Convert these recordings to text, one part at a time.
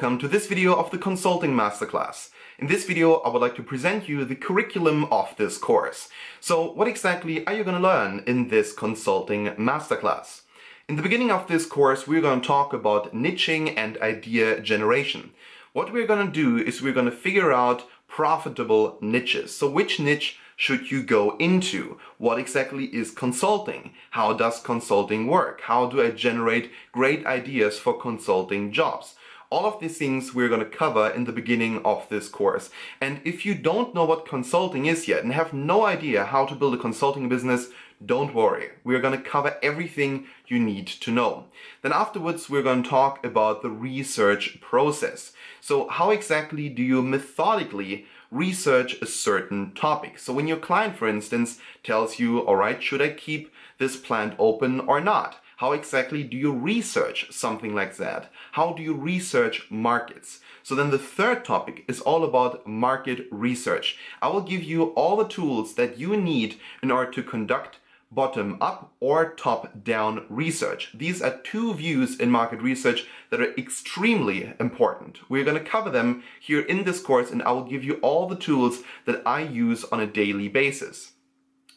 welcome to this video of the Consulting Masterclass. In this video, I would like to present you the curriculum of this course. So what exactly are you going to learn in this Consulting Masterclass? In the beginning of this course, we're going to talk about niching and idea generation. What we're going to do is we're going to figure out profitable niches. So which niche should you go into? What exactly is consulting? How does consulting work? How do I generate great ideas for consulting jobs? All of these things we're going to cover in the beginning of this course. And if you don't know what consulting is yet and have no idea how to build a consulting business, don't worry. We're going to cover everything you need to know. Then afterwards, we're going to talk about the research process. So how exactly do you methodically research a certain topic? So when your client, for instance, tells you, all right, should I keep this plant open or not? How exactly do you research something like that? How do you research markets? So then the third topic is all about market research. I will give you all the tools that you need in order to conduct bottom-up or top-down research. These are two views in market research that are extremely important. We're going to cover them here in this course, and I will give you all the tools that I use on a daily basis.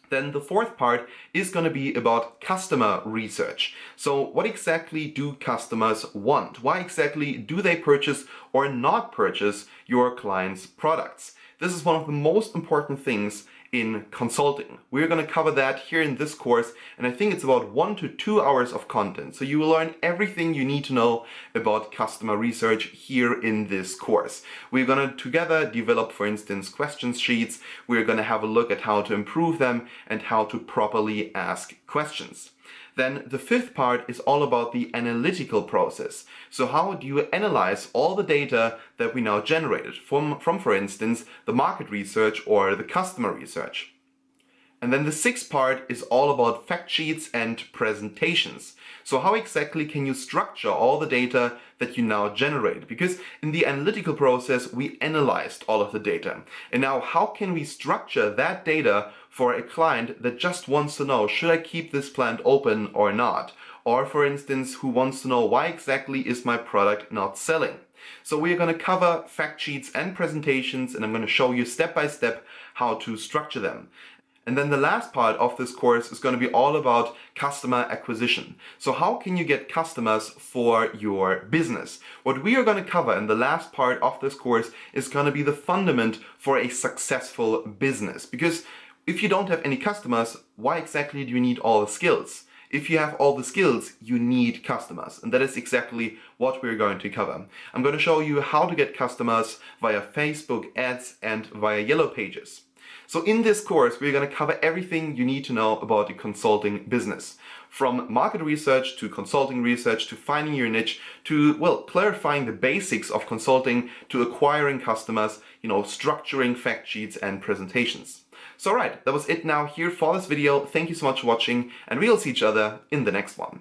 Then the fourth part is going to be about customer research. So what exactly do customers want? Why exactly do they purchase or not purchase your client's products? This is one of the most important things in consulting. We're going to cover that here in this course, and I think it's about 1 to 2 hours of content. So you will learn everything you need to know about customer research here in this course. We're going to together develop, for instance, question sheets. We're going to have a look at how to improve them and how to properly ask questions. Then the fifth part is all about the analytical process. So how do you analyze all the data that we now generated from for instance, the market research or the customer research? And then the sixth part is all about fact sheets and presentations. So how exactly can you structure all the data that you now generate? Because in the analytical process, we analyzed all of the data. And now how can we structure that data for a client that just wants to know, should I keep this plant open or not? Or for instance, who wants to know, why exactly is my product not selling? So we are going to cover fact sheets and presentations, and I'm going to show you step by step how to structure them. And then the last part of this course is going to be all about customer acquisition. So how can you get customers for your business? What we are going to cover in the last part of this course is going to be the fundament for a successful business. Because if you don't have any customers, why exactly do you need all the skills? If you have all the skills, you need customers. And that is exactly what we're going to cover. I'm going to show you how to get customers via Facebook ads and via Yellow Pages. So in this course, we're going to cover everything you need to know about the consulting business. From market research to consulting research to finding your niche to, well, clarifying the basics of consulting to acquiring customers, structuring fact sheets and presentations. So alright, that was it now here for this video. Thank you so much for watching, and we'll see each other in the next one.